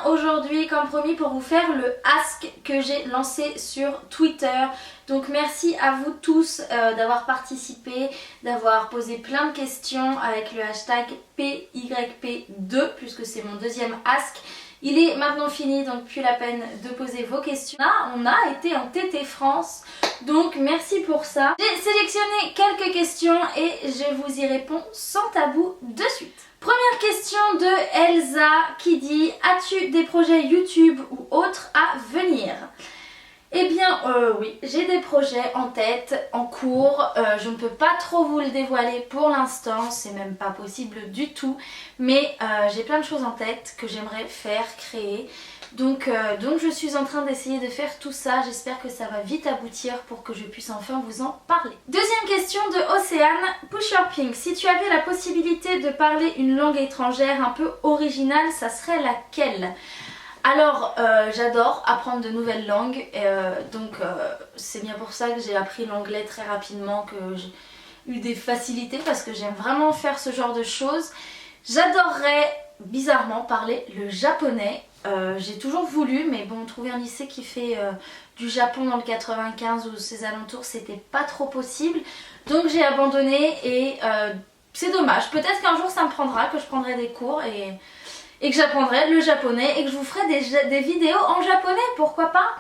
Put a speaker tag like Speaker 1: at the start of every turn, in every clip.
Speaker 1: aujourd'hui comme promis pour vous faire le Ask que j'ai lancé sur Twitter. Donc merci à vous tous d'avoir participé, d'avoir posé plein de questions avec le hashtag PYP2 puisque c'est mon deuxième Ask. Il est maintenant fini, donc plus la peine de poser vos questions. Là, on a été en TT France, donc merci pour ça. J'ai sélectionné quelques questions et je vous y réponds sans tabou de suite. Première question de Elsa qui dit: as-tu des projets YouTube ou autres à venir? Eh bien oui, j'ai des projets en tête, en cours, je ne peux pas trop vous le dévoiler pour l'instant, c'est même pas possible du tout, mais j'ai plein de choses en tête que j'aimerais faire, créer, donc je suis en train d'essayer de faire tout ça, j'espère que ça va vite aboutir pour que je puisse enfin vous en parler. Deuxième question de Océane, Push Your Pink, si tu avais la possibilité de parler une langue étrangère un peu originale, ça serait laquelle? Alors j'adore apprendre de nouvelles langues, c'est bien pour ça que j'ai appris l'anglais très rapidement, que j'ai eu des facilités parce que j'aime vraiment faire ce genre de choses. J'adorerais bizarrement parler le japonais, j'ai toujours voulu, mais bon, trouver un lycée qui fait du Japon dans le 95 ou ses alentours, c'était pas trop possible, donc j'ai abandonné et c'est dommage. Peut-être qu'un jour ça me prendra, que je prendrai des cours et que j'apprendrai le japonais et que je vous ferai des vidéos en japonais, pourquoi pas.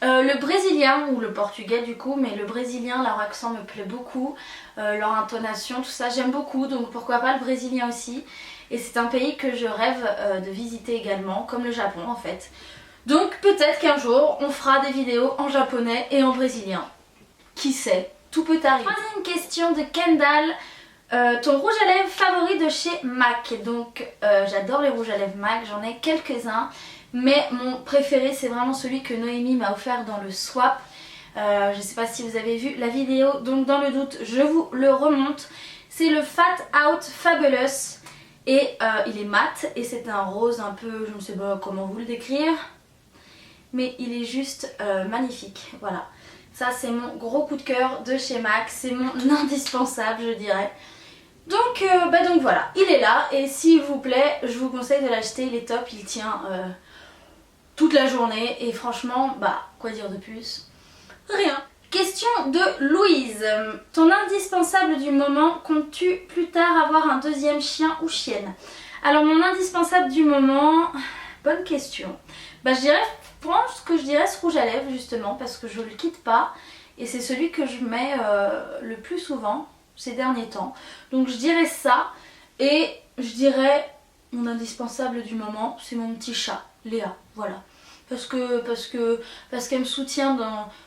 Speaker 1: Le brésilien ou le portugais du coup, mais le brésilien, leur accent me plaît beaucoup, leur intonation, tout ça j'aime beaucoup, donc pourquoi pas le brésilien aussi. Et c'est un pays que je rêve de visiter également, comme le Japon en fait. Donc peut-être qu'un jour on fera des vidéos en japonais et en brésilien. Qui sait, tout peut arriver. Troisième question de Kendall. Ton rouge à lèvres favori de chez MAC. Donc j'adore les rouges à lèvres MAC, j'en ai quelques-uns, mais mon préféré c'est vraiment celui que Noémie m'a offert dans le swap. Je ne sais pas si vous avez vu la vidéo, donc dans le doute je vous le remonte. C'est le Fat Out Fabulous et il est mat et c'est un rose un peu, je ne sais pas comment vous le décrire, mais il est juste magnifique, voilà. Ça c'est mon gros coup de cœur de chez MAC, c'est mon indispensable je dirais. Donc voilà, il est là et s'il vous plaît, je vous conseille de l'acheter, il est top, il tient toute la journée et franchement, quoi dire de plus? Rien. Question de Louise. Ton indispensable du moment, comptes-tu plus tard avoir un deuxième chien ou chienne? Alors mon indispensable du moment, bonne question. Je pense que je dirais ce rouge à lèvres justement parce que je le quitte pas et c'est celui que je mets le plus souvent ces derniers temps. Donc je dirais ça et je dirais mon indispensable du moment, c'est mon petit chat, Léa, voilà. Parce qu'elle me soutient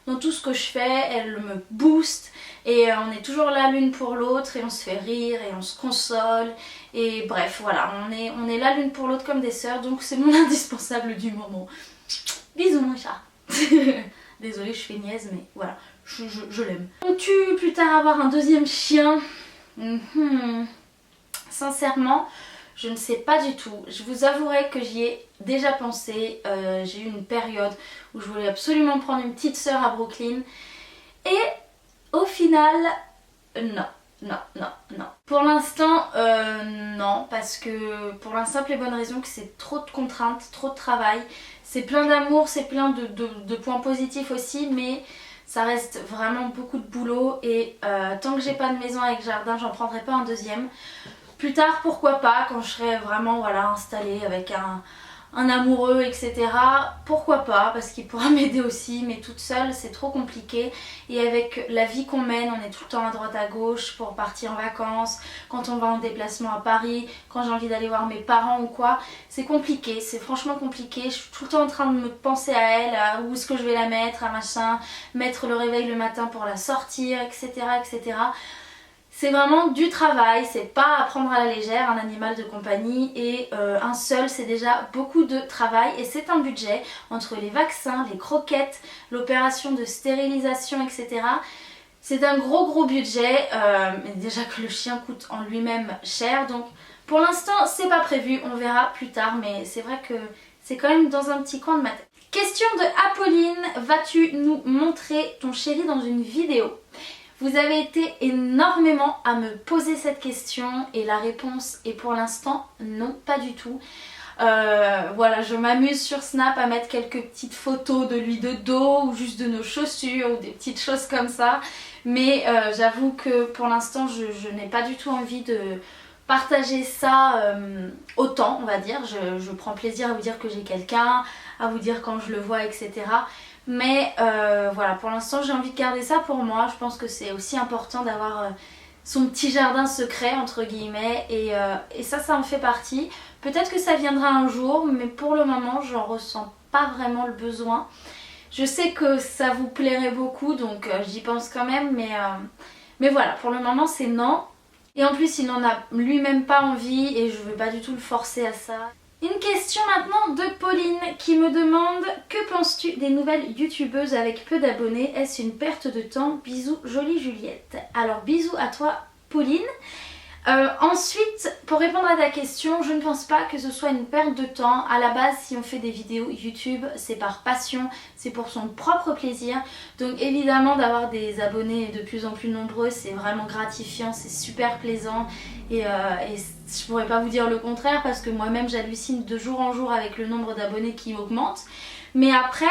Speaker 1: dans tout ce que je fais, elle me booste et on est toujours là l'une pour l'autre et on se fait rire et on se console et bref voilà, on est là l'une pour l'autre comme des sœurs, donc c'est mon indispensable du moment. Bisous mon chat. Désolée je fais niaise mais voilà, je l'aime. Comptes-tu plus tard avoir un deuxième chien? Sincèrement je ne sais pas du tout, je vous avouerai que j'y ai déjà pensé, j'ai eu une période où je voulais absolument prendre une petite sœur à Brooklyn et au final non. Pour l'instant non, parce que pour la simple et bonne raison que c'est trop de contraintes, trop de travail, c'est plein d'amour, c'est plein de points positifs aussi, mais ça reste vraiment beaucoup de boulot et tant que j'ai pas de maison avec jardin, j'en prendrai pas un deuxième. Plus tard pourquoi pas, quand je serai vraiment voilà, installée avec un amoureux etc. Pourquoi pas, parce qu'il pourra m'aider aussi, mais toute seule c'est trop compliqué. Et avec la vie qu'on mène, on est tout le temps à droite à gauche pour partir en vacances, quand on va en déplacement à Paris, quand j'ai envie d'aller voir mes parents ou quoi, c'est compliqué, c'est franchement compliqué. Je suis tout le temps en train de me penser à elle, à où est-ce que je vais la mettre, à machin, mettre le réveil le matin pour la sortir etc. etc. C'est vraiment du travail, c'est pas à prendre à la légère un animal de compagnie et un seul c'est déjà beaucoup de travail et c'est un budget entre les vaccins, les croquettes, l'opération de stérilisation etc. C'est un gros budget, mais déjà que le chien coûte en lui-même cher, donc pour l'instant c'est pas prévu, on verra plus tard, mais c'est vrai que c'est quand même dans un petit coin de ma tête. Question de Apolline, vas-tu nous montrer ton chéri dans une vidéo? Vous avez été énormément à me poser cette question et la réponse est pour l'instant non, pas du tout. Voilà, je m'amuse sur Snap à mettre quelques petites photos de lui de dos ou juste de nos chaussures ou des petites choses comme ça. Mais j'avoue que pour l'instant je n'ai pas du tout envie de partager ça autant, on va dire. Je prends plaisir à vous dire que j'ai quelqu'un, à vous dire quand je le vois, etc. Mais voilà, pour l'instant j'ai envie de garder ça pour moi. Je pense que c'est aussi important d'avoir son petit jardin secret entre guillemets et ça en fait partie. Peut-être que ça viendra un jour, mais pour le moment j'en ressens pas vraiment le besoin. Je sais que ça vous plairait beaucoup, donc j'y pense quand même, mais voilà, pour le moment c'est non. Et en plus il n'en a lui-même pas envie et je veux pas du tout le forcer à ça. Une question maintenant de Pauline qui me demande: que penses-tu des nouvelles youtubeuses avec peu d'abonnés? Est-ce une perte de temps? Bisous jolie Juliette. Alors bisous à toi Pauline. Ensuite, pour répondre à ta question, je ne pense pas que ce soit une perte de temps. À la base, si on fait des vidéos YouTube, c'est par passion, c'est pour son propre plaisir. Donc évidemment, d'avoir des abonnés de plus en plus nombreux, c'est vraiment gratifiant, c'est super plaisant. Et je pourrais pas vous dire le contraire parce que moi-même j'hallucine de jour en jour avec le nombre d'abonnés qui augmente. Mais après,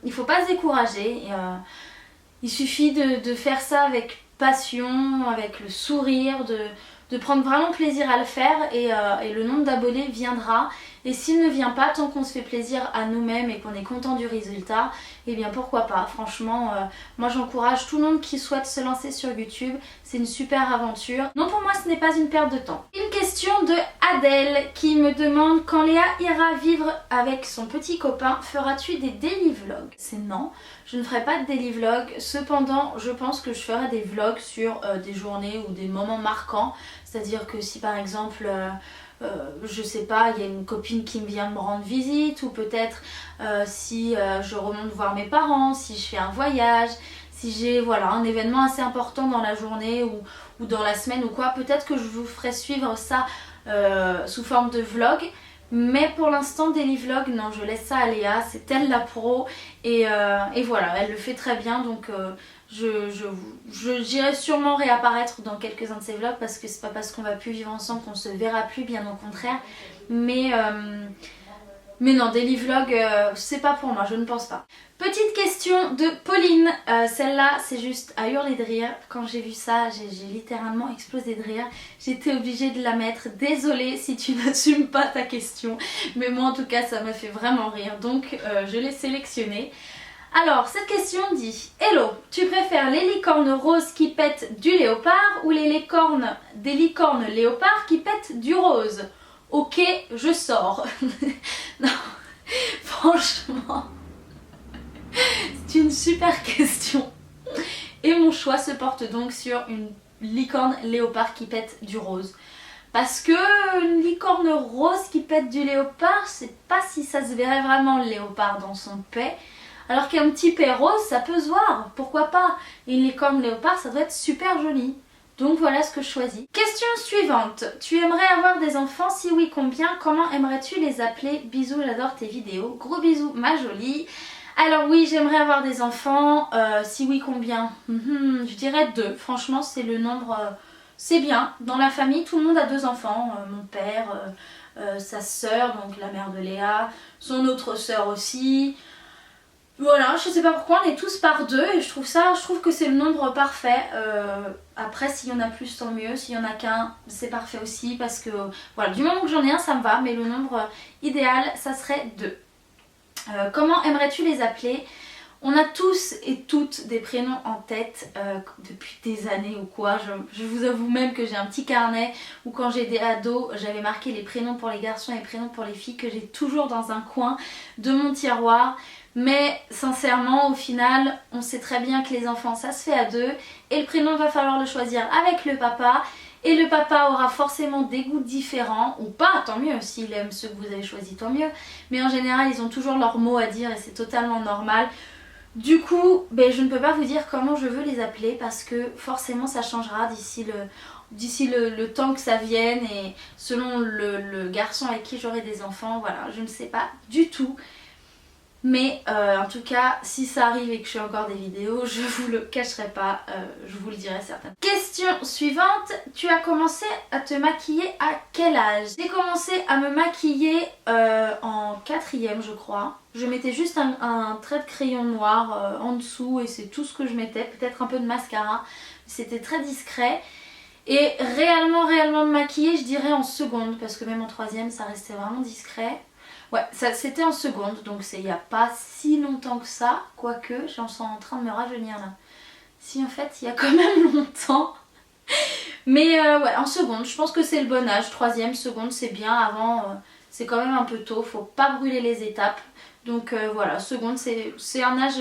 Speaker 1: il faut pas se décourager. Il suffit de faire ça avec passion, avec le sourire, de prendre vraiment plaisir à le faire et le nombre d'abonnés viendra. Et s'il ne vient pas, tant qu'on se fait plaisir à nous-mêmes et qu'on est content du résultat, eh bien pourquoi pas. Franchement, moi j'encourage tout le monde qui souhaite se lancer sur YouTube. C'est une super aventure. Non, pour moi ce n'est pas une perte de temps. Une question de Adèle qui me demande: quand Léa ira vivre avec son petit copain, feras-tu des daily vlogs? C'est non, je ne ferai pas de daily vlogs. Cependant, je pense que je ferai des vlogs sur des journées ou des moments marquants. C'est-à-dire que si par exemple... je sais pas, il y a une copine qui vient me rendre visite, ou peut-être si je remonte voir mes parents, si je fais un voyage, si j'ai voilà, un événement assez important dans la journée ou dans la semaine ou quoi, peut-être que je vous ferai suivre ça sous forme de vlog. Mais pour l'instant, daily vlog, non, je laisse ça à Léa, c'est elle la pro et voilà, elle le fait très bien, donc j'irai sûrement réapparaître dans quelques-uns de ces vlogs parce que c'est pas parce qu'on va plus vivre ensemble qu'on se verra plus, bien au contraire. Mais non, daily vlog, c'est pas pour moi, je ne pense pas. Petite question de Pauline, celle-là c'est juste à hurler de rire. Quand j'ai vu ça, j'ai littéralement explosé de rire. J'étais obligée de la mettre. Désolée si tu n'assumes pas ta question, mais moi en tout cas ça m'a fait vraiment rire, donc je l'ai sélectionnée. Alors, cette question dit: hello, tu préfères les licornes roses qui pètent du léopard ou des licornes léopards qui pètent du rose? Ok, je sors. Non, franchement, c'est une super question. Et mon choix se porte donc sur une licorne léopard qui pète du rose. Parce que une licorne rose qui pète du léopard, je sais pas si ça se verrait vraiment le léopard dans son paix. Alors qu'un petit paix rose, ça peut se voir, pourquoi pas. Et une licorne léopard, ça doit être super joli. Donc voilà ce que je choisis. Question suivante. Tu aimerais avoir des enfants? Si oui, combien? Comment aimerais-tu les appeler? Bisous, j'adore tes vidéos. Gros bisous, ma jolie. Alors oui, j'aimerais avoir des enfants. Si oui, combien? Je dirais 2. Franchement, c'est le nombre... c'est bien. Dans la famille, tout le monde a 2 enfants. Mon père, sa sœur, donc la mère de Léa, son autre sœur aussi... Voilà, je sais pas pourquoi, on est tous par 2 et je trouve que c'est le nombre parfait. Après, s'il y en a plus, tant mieux. S'il y en a qu'un, c'est parfait aussi parce que voilà, du moment que j'en ai un, ça me va, mais le nombre idéal, ça serait 2. Comment aimerais-tu les appeler? On a tous et toutes des prénoms en tête depuis des années ou quoi. Je vous avoue même que j'ai un petit carnet où quand j'étais ado, j'avais marqué les prénoms pour les garçons et les prénoms pour les filles que j'ai toujours dans un coin de mon tiroir. Mais sincèrement, au final, on sait très bien que les enfants, ça se fait à 2 et le prénom, va falloir le choisir avec le papa. Et le papa aura forcément des goûts différents, ou pas, tant mieux, s'il aime ceux que vous avez choisis, tant mieux. Mais en général, ils ont toujours leur mot à dire et c'est totalement normal. Du coup, je ne peux pas vous dire comment je veux les appeler parce que forcément ça changera d'ici le temps que ça vienne et selon le garçon avec qui j'aurai des enfants, voilà, je ne sais pas du tout. Mais en tout cas, si ça arrive et que je fais encore des vidéos, je vous le cacherai pas, je vous le dirai certainement. Question suivante, tu as commencé à te maquiller à quel âge? J'ai commencé à me maquiller en 4e je crois. Je mettais juste un trait de crayon noir en dessous et c'est tout ce que je mettais, peut-être un peu de mascara. C'était très discret. Et réellement me maquiller, je dirais en seconde, parce que même en 3e ça restait vraiment discret. Ouais, c'était en seconde, donc c'est il n'y a pas si longtemps que ça, quoique j'en sens en train de me rajeunir là. Si en fait il y a quand même longtemps. Mais ouais, en seconde, je pense que c'est le bon âge, 3e, seconde c'est bien, avant c'est quand même un peu tôt, faut pas brûler les étapes. Donc voilà, seconde c'est un âge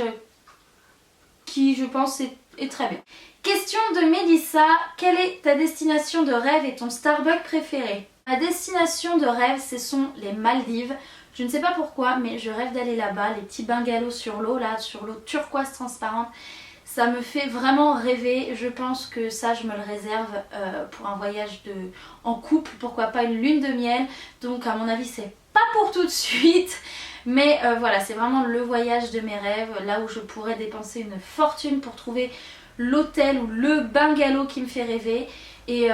Speaker 1: qui je pense est très bien. Question de Mélissa, quelle est ta destination de rêve et ton Starbucks préféré? Ma destination de rêve, ce sont les Maldives. Je ne sais pas pourquoi, mais je rêve d'aller là-bas, les petits bungalows sur l'eau, là, sur l'eau turquoise transparente. Ça me fait vraiment rêver. Je pense que ça, je me le réserve pour un voyage en couple, pourquoi pas une lune de miel. Donc à mon avis, c'est pas pour tout de suite. Mais voilà, c'est vraiment le voyage de mes rêves, là où je pourrais dépenser une fortune pour trouver l'hôtel ou le bungalow qui me fait rêver. Et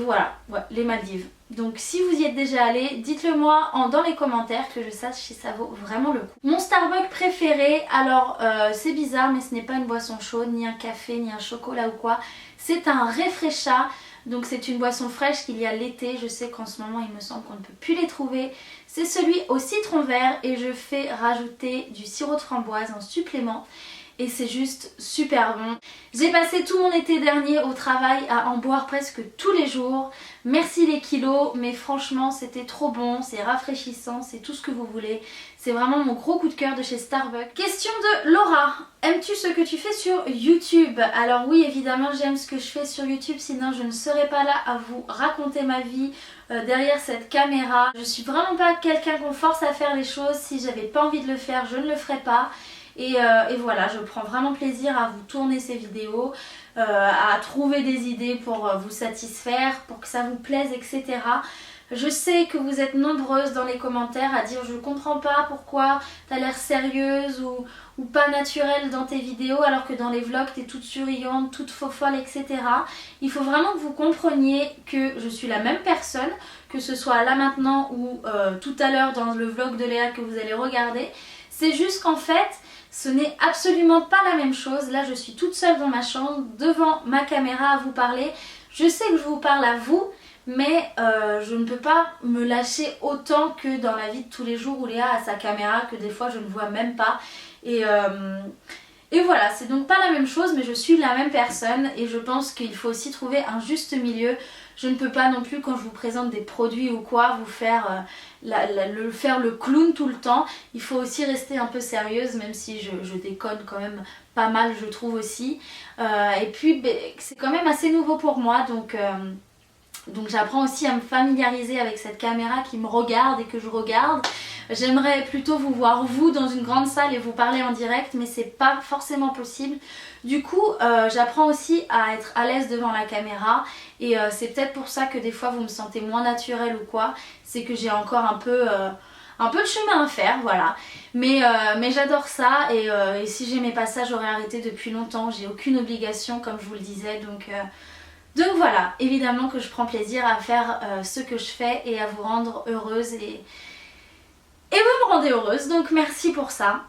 Speaker 1: voilà, ouais, les Maldives. Donc si vous y êtes déjà allé, dites-le moi dans les commentaires que je sache si ça vaut vraiment le coup. Mon Starbucks préféré, alors c'est bizarre mais ce n'est pas une boisson chaude, ni un café, ni un chocolat ou quoi. C'est un Refresha, donc c'est une boisson fraîche qu'il y a l'été. Je sais qu'en ce moment il me semble qu'on ne peut plus les trouver. C'est celui au citron vert et je fais rajouter du sirop de framboise en supplément. Et c'est juste super bon. J'ai passé tout mon été dernier au travail à en boire presque tous les jours. Merci les kilos, mais franchement c'était trop bon, c'est rafraîchissant, c'est tout ce que vous voulez. C'est vraiment mon gros coup de cœur de chez Starbucks. Question de Laura, aimes-tu ce que tu fais sur YouTube? Alors oui, évidemment j'aime ce que je fais sur YouTube, sinon je ne serais pas là à vous raconter ma vie derrière cette caméra. Je suis vraiment pas quelqu'un qu'on force à faire les choses. Si j'avais pas envie de le faire, je ne le ferais pas. Et voilà, je prends vraiment plaisir à vous tourner ces vidéos, à trouver des idées pour vous satisfaire, pour que ça vous plaise, etc. Je sais que vous êtes nombreuses dans les commentaires à dire je comprends pas pourquoi t'as l'air sérieuse ou pas naturelle dans tes vidéos alors que dans les vlogs t'es toute souriante, toute faux-folle, etc. Il faut vraiment que vous compreniez que je suis la même personne, que ce soit là maintenant ou tout à l'heure dans le vlog de Léa que vous allez regarder. C'est juste qu'en fait, ce n'est absolument pas la même chose. Là, je suis toute seule dans ma chambre, devant ma caméra à vous parler. Je sais que je vous parle à vous, mais je ne peux pas me lâcher autant que dans la vie de tous les jours où Léa a sa caméra, que des fois je ne vois même pas. Et voilà, c'est donc pas la même chose, mais je suis la même personne et je pense qu'il faut aussi trouver un juste milieu. Je ne peux pas non plus, quand je vous présente des produits ou quoi, vous faire le clown tout le temps. Il faut aussi rester un peu sérieuse, même si je déconne quand même pas mal, je trouve aussi. Et puis c'est quand même assez nouveau pour moi, donc j'apprends aussi à me familiariser avec cette caméra qui me regarde et que je regarde. J'aimerais plutôt vous voir vous dans une grande salle et vous parler en direct, mais c'est pas forcément possible. Du coup j'apprends aussi à être à l'aise devant la caméra et c'est peut-être pour ça que des fois vous me sentez moins naturelle ou quoi. C'est que j'ai encore un peu de chemin à faire, voilà. Mais j'adore ça et si j'aimais pas ça j'aurais arrêté depuis longtemps. J'ai aucune obligation comme je vous le disais, donc voilà, évidemment que je prends plaisir à faire ce que je fais et à vous rendre heureuse et vous me rendez heureuse, donc merci pour ça.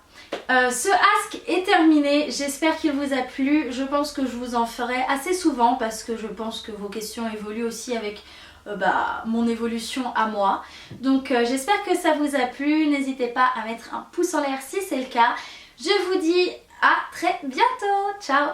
Speaker 1: Ce ask est terminé, j'espère qu'il vous a plu. Je pense que je vous en ferai assez souvent parce que je pense que vos questions évoluent aussi avec mon évolution à moi. Donc j'espère que ça vous a plu, n'hésitez pas à mettre un pouce en l'air si c'est le cas. Je vous dis à très bientôt, ciao!